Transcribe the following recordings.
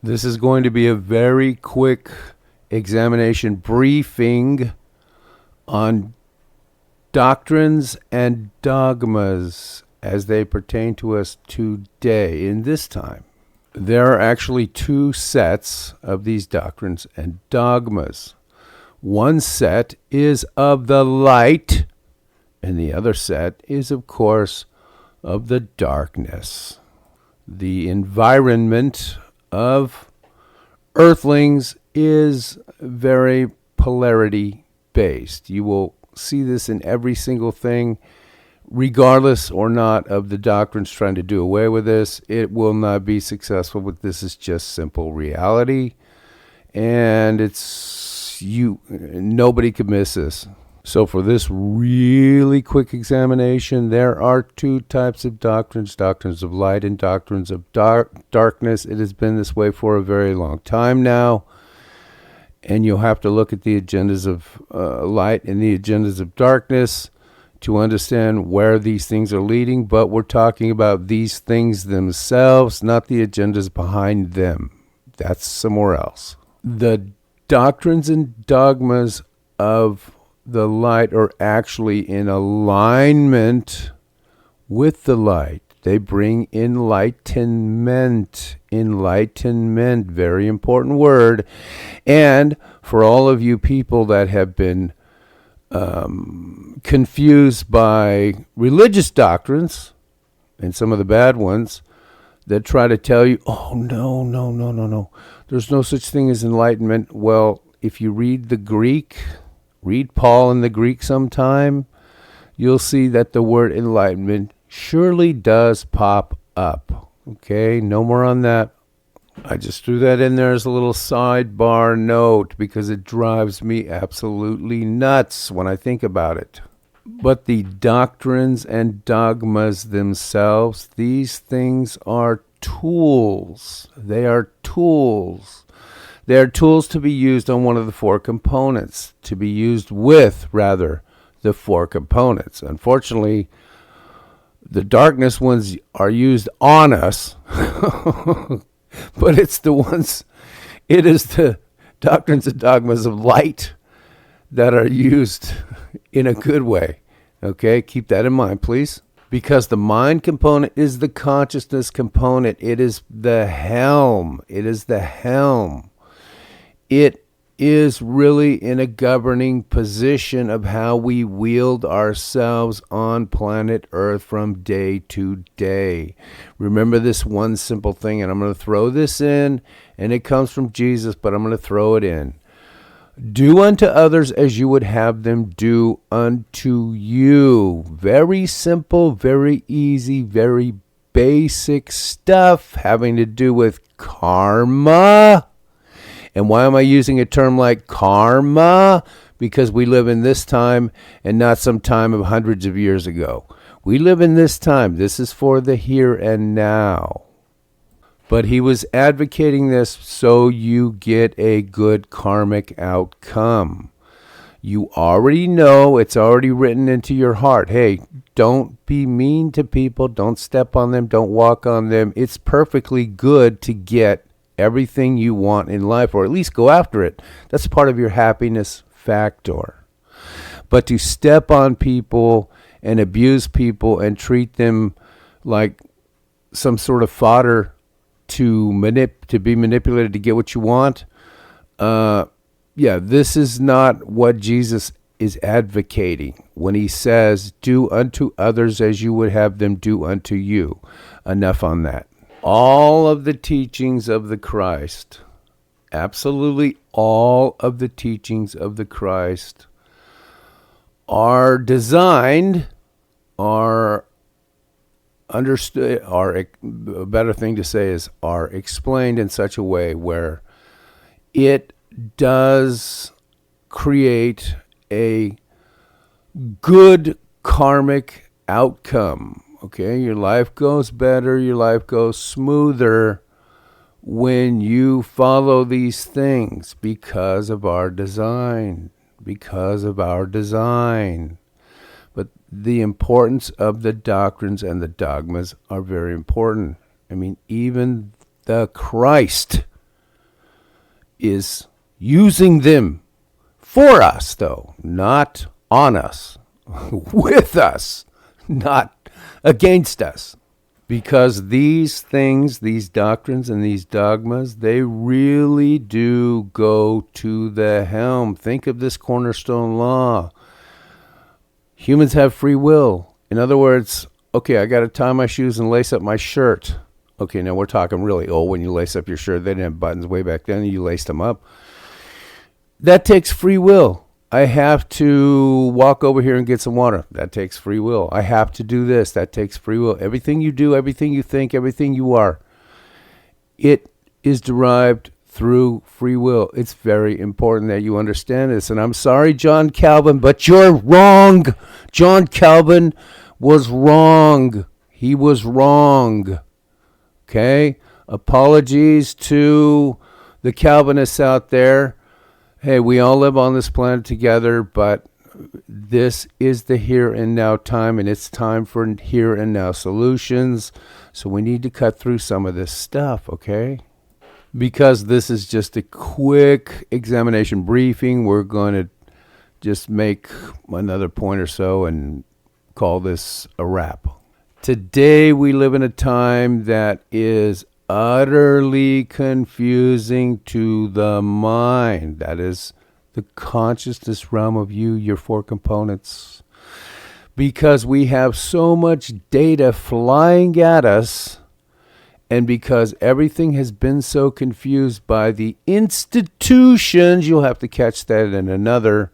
This is going to be a very quick examination briefing on doctrines and dogmas as they pertain to us today in this time. There are actually two sets of these doctrines and dogmas. One set is of the light, and the other set is, of course, of the darkness. The environment of earthlings is very polarity based. You will see this in every single thing, regardless or not of the doctrines trying to do away with this. It will not be successful, but this is just simple reality, and nobody could miss this. So for this really quick examination, there are two types of doctrines of light and doctrines of darkness. It has been this way for a very long time now, and you'll have to look at the agendas of light and the agendas of darkness to understand where these things are leading, but we're talking about these things themselves, not the agendas behind them. That's somewhere else. The doctrines and dogmas of the light are actually in alignment with the light. They bring enlightenment. Enlightenment, very important word. And for all of you people that have been confused by religious doctrines, and some of the bad ones, that try to tell you, oh, no, there's no such thing as enlightenment. Well, if you read the Greek, read Paul in the Greek sometime, you'll see that the word enlightenment surely does pop up. Okay, no more on that. I just threw that in there as a little sidebar note because it drives me absolutely nuts when I think about it. But the doctrines and dogmas themselves, these things are tools. They are tools. They are tools to be used on one of the four components, to be used with, rather, the four components. Unfortunately, the darkness ones are used on us, but it is the doctrines and dogmas of light that are used in a good way. Okay, keep that in mind, please. Because the mind component is the consciousness component. It is the helm. It is the helm. It is really in a governing position of how we wield ourselves on planet Earth from day to day. Remember this one simple thing, and I'm going to throw this in, and it comes from Jesus, but I'm going to throw it in. Do unto others as you would have them do unto you. Very simple, very easy, very basic stuff having to do with karma. And why am I using a term like karma? Because we live in this time and not some time of hundreds of years ago. We live in this time. This is for the here and now. But he was advocating this so you get a good karmic outcome. You already know, it's already written into your heart. Hey, don't be mean to people. Don't step on them. Don't walk on them. It's perfectly good to get everything you want in life, or at least go after it. That's part of your happiness factor. But to step on people and abuse people and treat them like some sort of fodder to be manipulated to get what you want, this is not what Jesus is advocating when he says, do unto others as you would have them do unto you. Enough on that. All of the teachings of the Christ, absolutely all of the teachings of the Christ are designed, are understood, a better thing to say is are explained in such a way where it does create a good karmic outcome. Okay, your life goes better, your life goes smoother when you follow these things because of our design. But the importance of the doctrines and the dogmas are very important. I mean, even the Christ is using them for us, though, not on us, with us, not against us. Because these things, these doctrines and these dogmas, they really do go to the helm. Think of this cornerstone law. Humans have free will. In other words, okay, I got to tie my shoes and lace up my shirt. Okay, now we're talking really old when you lace up your shirt. They didn't have buttons way back then, and you laced them up. That takes free will. I have to walk over here and get some water. That takes free will. I have to do this. That takes free will. Everything you do, everything you think, everything you are, it is derived through free will. It's very important that you understand this. And I'm sorry, John Calvin, but you're wrong. John Calvin was wrong. He was wrong. Okay? Apologies to the Calvinists out there. Hey, we all live on this planet together, but this is the here and now time, and it's time for here and now solutions. So we need to cut through some of this stuff, okay? Because this is just a quick examination briefing, we're going to just make another point or so and call this a wrap. Today we live in a time that is utterly confusing to the mind. That is the consciousness realm of you, your four components. Because we have so much data flying at us, and because everything has been so confused by the institutions, you'll have to catch that in another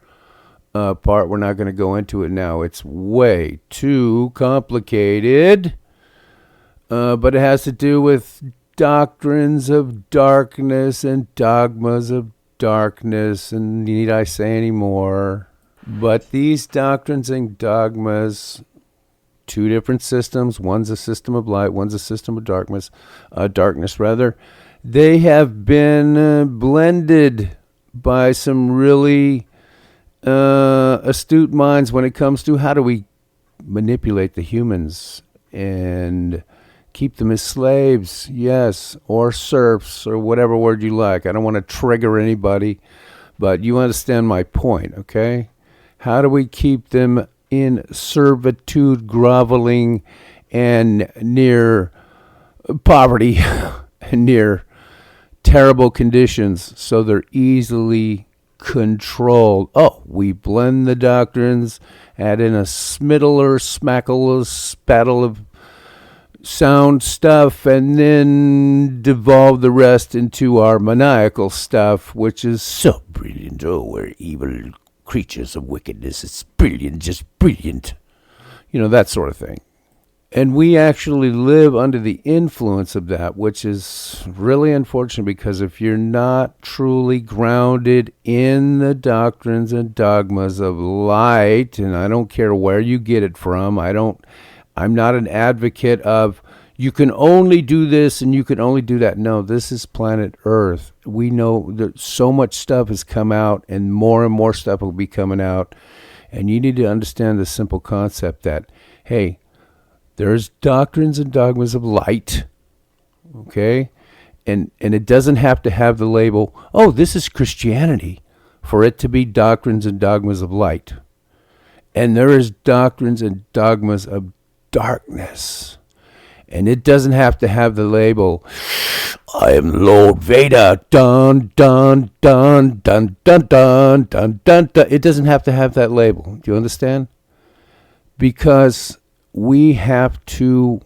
part. We're not going to go into it now. It's way too complicated. But it has to do with doctrines of darkness and dogmas of darkness, and need I say any more? But these doctrines and dogmas, two different systems, one's a system of light, one's a system of darkness, they have been blended by some really astute minds when it comes to how do we manipulate the humans and keep them as slaves, yes, or serfs, or whatever word you like. I don't want to trigger anybody, but you understand my point, okay? How do we keep them in servitude, groveling, and near poverty, and near terrible conditions, so they're easily controlled? Oh, we blend the doctrines, add in a smittle or smackle, a spattle of sound stuff, and then devolve the rest into our maniacal stuff, which is so brilliant. Oh, we're evil creatures of wickedness. It's brilliant, just brilliant. You know, that sort of thing. And we actually live under the influence of that, which is really unfortunate, because if you're not truly grounded in the doctrines and dogmas of light, and I don't care where you get it from, I'm not an advocate of you can only do this and you can only do that. No, this is planet Earth. We know that so much stuff has come out, and more stuff will be coming out. And you need to understand the simple concept that, hey, there's doctrines and dogmas of light, okay? And it doesn't have to have the label, oh, this is Christianity, for it to be doctrines and dogmas of light. And there is doctrines and dogmas of darkness. And it doesn't have to have the label, I am Lord Vader, dun, dun, dun, dun, dun, dun, dun, dun, dun. It doesn't have to have that label. Do you understand? Because we have to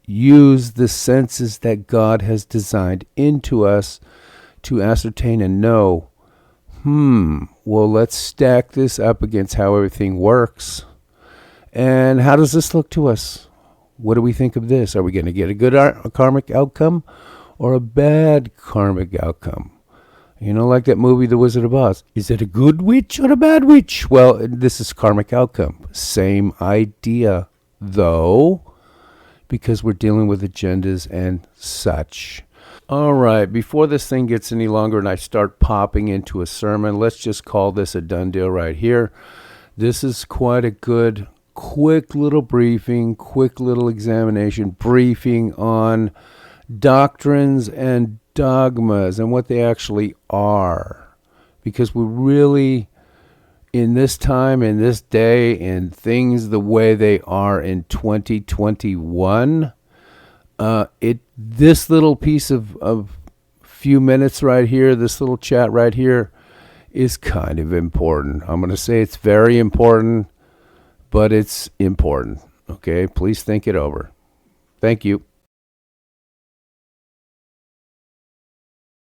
use the senses that God has designed into us to ascertain and know, well, let's stack this up against how everything works. And how does this look to us? What do we think of this? Are we going to get a good karmic outcome or a bad karmic outcome? You know, like that movie, The Wizard of Oz. Is it a good witch or a bad witch? Well, this is karmic outcome. Same idea, though, because we're dealing with agendas and such. All right, before this thing gets any longer and I start popping into a sermon, let's just call this a done deal right here. This is quite a good quick little briefing, quick little examination briefing on doctrines and dogmas and what they actually are. Because we really, in this time, in this day, and things the way they are in 2021, this little piece of few minutes right here, this little chat right here, is kind of important. I'm going to say it's very important, but it's important. Okay, please think it over. Thank you.